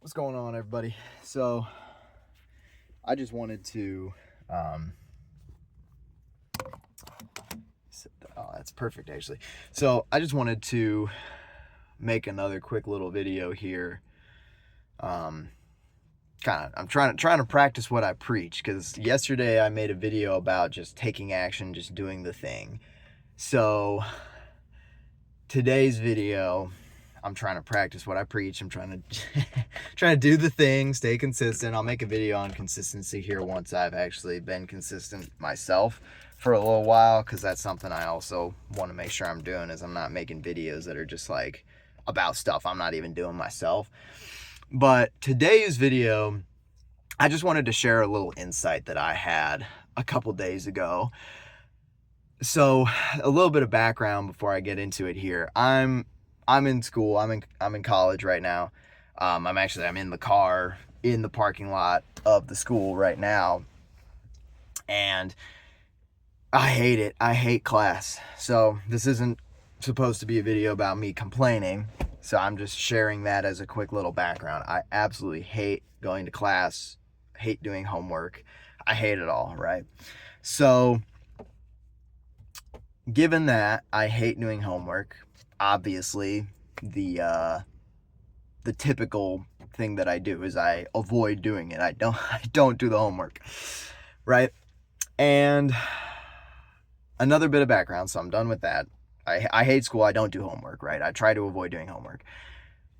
What's going on, everybody? So I just wanted to oh, that's perfect, actually. So I just wanted to make another quick little video here. I'm trying to practice what I preach, because yesterday I made a video about just taking action, just doing the thing. So today's video, I'm trying to practice what I preach. I'm trying to do the thing, stay consistent. I'll make a video on consistency here once I've actually been consistent myself for a little while, because that's something I also want to make sure I'm doing, is I'm not making videos that are just like about stuff I'm not even doing myself. But today's video, I just wanted to share a little insight that I had a couple days ago. So a little bit of background before I get into it here. I'm in school. I'm in college right now. I'm in the car in the parking lot of the school right now, and I hate it. I hate class. So this isn't supposed to be a video about me complaining. So I'm just sharing that as a quick little background. I absolutely hate going to class. Hate doing homework. I hate it all, right? So given that I hate doing homework, obviously the typical thing that I do is I avoid doing it. I don't do the homework, right? And another bit of background, so I'm done with that. I hate school. I don't do homework, right? I try to avoid doing homework.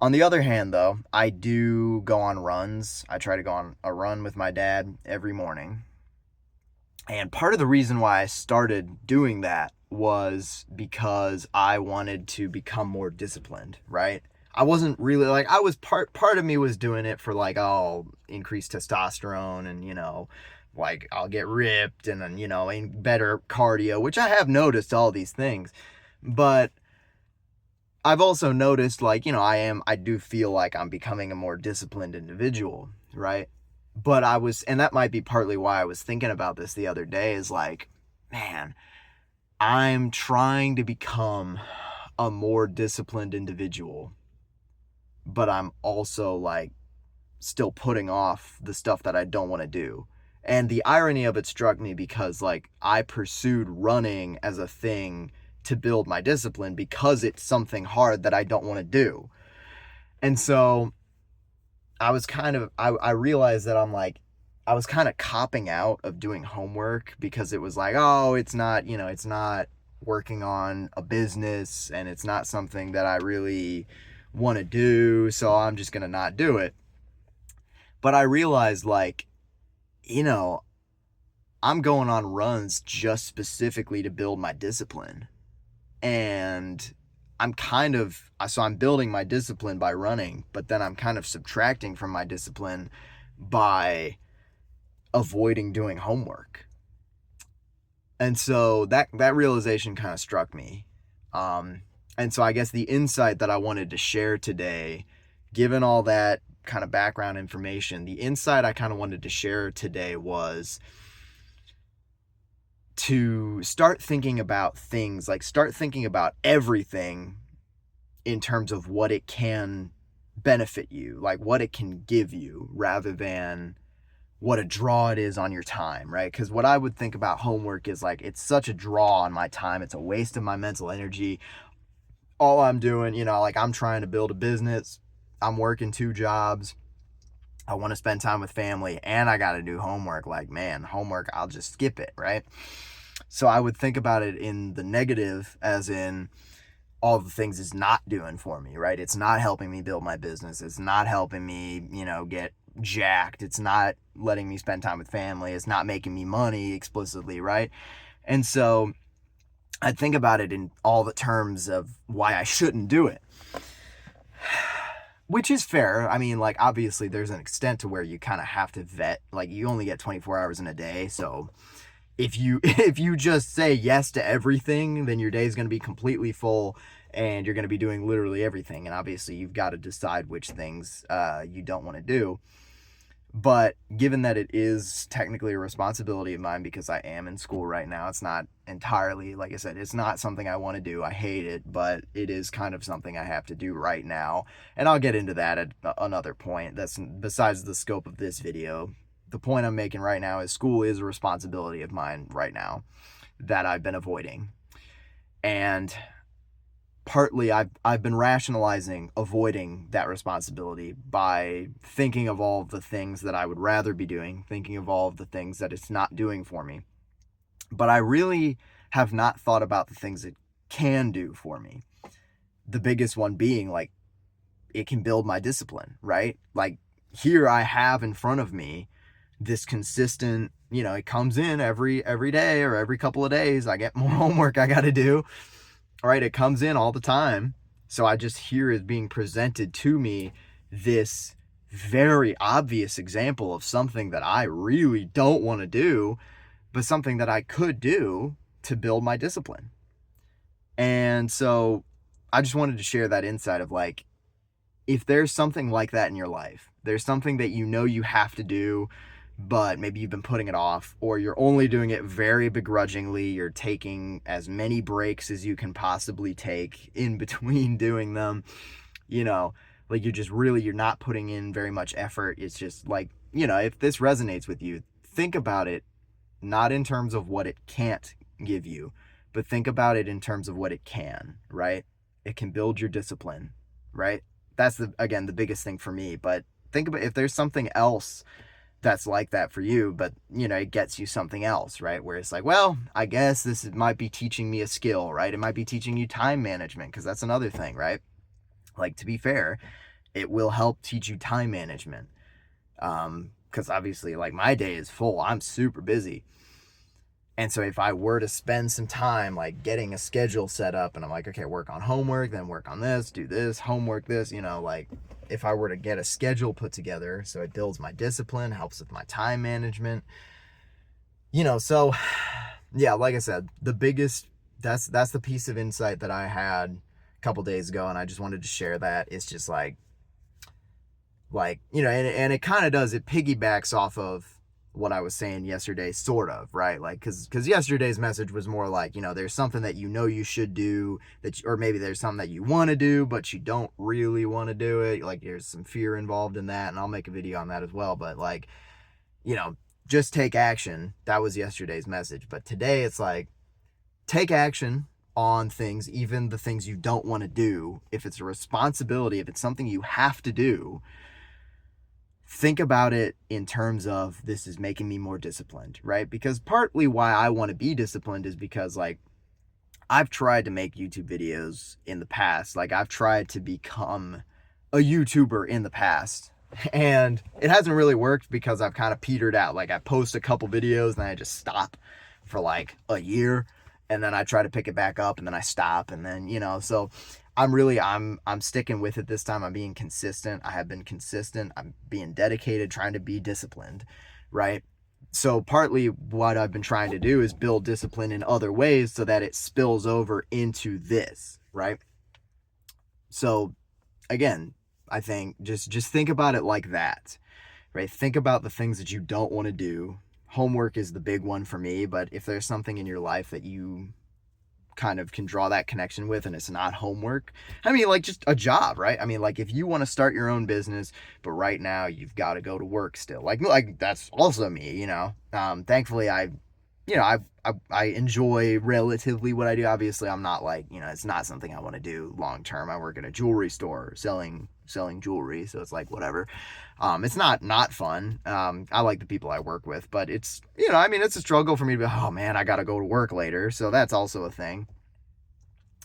On the other hand, though, I do go on runs. I try to go on a run with my dad every morning. And part of the reason why I started doing that was because I wanted to become more disciplined, right? I wasn't really like, I was part of me was doing it for like, I'll increase testosterone and, like I'll get ripped and then, and better cardio, which I have noticed all these things. But I've also noticed, like, I do feel like I'm becoming a more disciplined individual, right? But and that might be partly why I was thinking about this the other day, is like, man, I'm trying to become a more disciplined individual, but I'm also like still putting off the stuff that I don't want to do. And the irony of it struck me because like I pursued running as a thing to build my discipline because it's something hard that I don't want to do. And so I realized that I was kind of copping out of doing homework because it was like, oh, it's not working on a business and it's not something that I really want to do. So I'm just going to not do it. But I realized like, I'm going on runs just specifically to build my discipline. And I'm building my discipline by running, but then I'm kind of subtracting from my discipline by avoiding doing homework. And so that realization kind of struck me. And so I guess the insight that I wanted to share today, given all that kind of background information, the insight I kind of wanted to share today was to start thinking about things, like start thinking about everything in terms of what it can benefit you, like what it can give you, rather than what a draw it is on your time, right? Because what I would think about homework is like, it's such a draw on my time. It's a waste of my mental energy. All I'm doing, like I'm trying to build a business. I'm working 2 jobs. I want to spend time with family and I got to do homework. Like, man, homework, I'll just skip it, right? So I would think about it in the negative, as in all the things it's not doing for me, right? It's not helping me build my business. It's not helping me, get jacked. It's not letting me spend time with family. It's not making me money explicitly, right? And so I think about it in all the terms of why I shouldn't do it. Which is fair. I mean, like, obviously there's an extent to where you kind of have to vet, like you only get 24 hours in a day. So if you just say yes to everything, then your day is going to be completely full and you're going to be doing literally everything. And obviously you've got to decide which things you don't want to do. But given that it is technically a responsibility of mine because I am in school right now, it's not entirely, like I said, it's not something I want to do. I hate it, but it is kind of something I have to do right now. And I'll get into that at another point. That's besides the scope of this video. The point I'm making right now is school is a responsibility of mine right now that I've been avoiding. And partly I've been rationalizing avoiding that responsibility by thinking of all of the things that I would rather be doing, thinking of all of the things that it's not doing for me. But I really have not thought about the things it can do for me. The biggest one being, like, it can build my discipline, right? Like, here I have in front of me this consistent, it comes in every day or every couple of days. I get more homework I got to do. All right, it comes in all the time. So I just hear it being presented to me, this very obvious example of something that I really don't want to do, but something that I could do to build my discipline. And so I just wanted to share that insight of, like, if there's something like that in your life, there's something that you have to do, but maybe you've been putting it off, or you're only doing it very begrudgingly. You're taking as many breaks as you can possibly take in between doing them. Like, you're not putting in very much effort. It's just like, if this resonates with you, think about it not in terms of what it can't give you, but think about it in terms of what it can, right? It can build your discipline, right? That's the biggest thing for me. But think about if there's something else that's like that for you, but it gets you something else, right? Where it's like, well, I guess this might be teaching me a skill, right? It might be teaching you time management, because that's another thing, right? Like, to be fair, it will help teach you time management. Because obviously, like, my day is full. I'm super busy. And so if I were to spend some time, like, getting a schedule set up, and I'm like, okay, work on homework, then work on this, do this, homework, this, like, if I were to get a schedule put together so it builds my discipline, helps with my time management, so yeah, like I said, that's the piece of insight that I had a couple days ago, and I just wanted to share that. It's just like, and it kind of does, it piggybacks off of what I was saying yesterday, sort of, right? Like, because yesterday's message was more like, there's something that you should do, or maybe there's something that you want to do, but you don't really want to do it. Like, there's some fear involved in that, and I'll make a video on that as well. But, like, just take action. That was yesterday's message. But today it's like, take action on things, even the things you don't want to do. If it's a responsibility, if it's something you have to do, think about it in terms of, this is making me more disciplined, right? Because partly why I want to be disciplined is because, like, I've tried to make YouTube videos in the past. Like, I've tried to become a YouTuber in the past, and it hasn't really worked because I've kind of petered out. Like, I post a couple videos and then I just stop for like a year, and then I try to pick it back up, and then I stop, and then, so I'm sticking with it this time. I'm being consistent. I have been consistent. I'm being dedicated, trying to be disciplined, right? So partly what I've been trying to do is build discipline in other ways so that it spills over into this, right? So again, I think just think about it like that, right? Think about the things that you don't want to do. Homework is the big one for me, but if there's something in your life that you kind of can draw that connection with, and it's not homework, I mean, like, just a job, right? I mean, like, if you want to start your own business, but right now you've got to go to work still, like that's also me, thankfully I enjoy relatively what I do. Obviously, I'm not like, it's not something I want to do long term. I work at a jewelry store selling jewelry, so it's like, whatever. It's not fun. I like the people I work with, but it's, it's a struggle for me to be, oh man, I got to go to work later. So that's also a thing.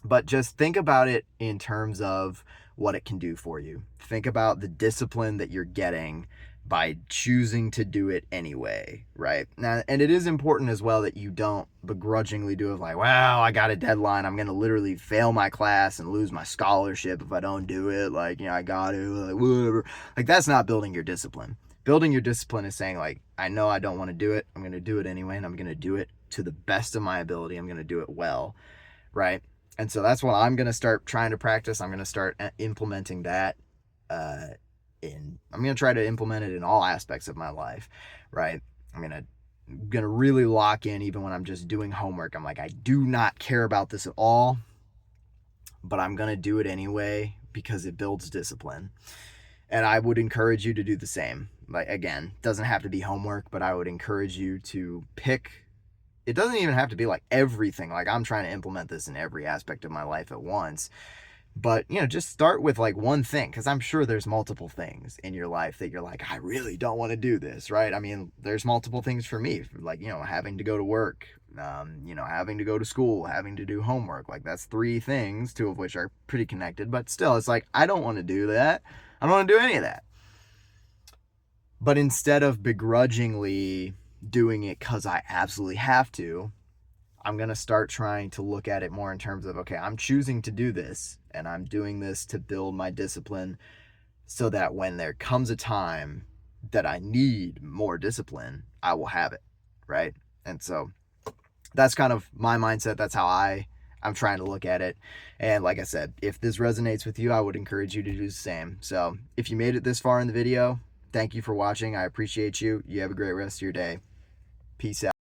But just think about it in terms of what it can do for you. Think about the discipline that you're getting by choosing to do it anyway, right? Now, and it is important as well that you don't begrudgingly do it, like, wow, I got a deadline, I'm gonna literally fail my class and lose my scholarship if I don't do it, like, I got to, like, whatever. Like, that's not building your discipline. Building your discipline is saying, like, I know I don't want to do it, I'm gonna do it anyway, and I'm gonna do it to the best of my ability. I'm gonna do it well, right? And so that's what I'm gonna start trying to practice. I'm gonna start implementing that I'm going to try to implement it in all aspects of my life, right? I'm going to really lock in even when I'm just doing homework. I'm like, I do not care about this at all, but I'm going to do it anyway because it builds discipline. And I would encourage you to do the same. Like, again, doesn't have to be homework, but I would encourage you to pick. It doesn't even have to be like everything. Like, I'm trying to implement this in every aspect of my life at once. But, just start with like one thing, because I'm sure there's multiple things in your life that you're like, I really don't want to do this, right? I mean, there's multiple things for me, like, having to go to work, having to go to school, having to do homework. Like, that's 3 things, 2 of which are pretty connected. But still, it's like, I don't want to do that. I don't want to do any of that. But instead of begrudgingly doing it because I absolutely have to, I'm going to start trying to look at it more in terms of, okay, I'm choosing to do this, and I'm doing this to build my discipline so that when there comes a time that I need more discipline, I will have it, right? And so that's kind of my mindset. That's how I'm trying to look at it. And like I said, if this resonates with you, I would encourage you to do the same. So if you made it this far in the video, thank you for watching. I appreciate you. You have a great rest of your day. Peace out.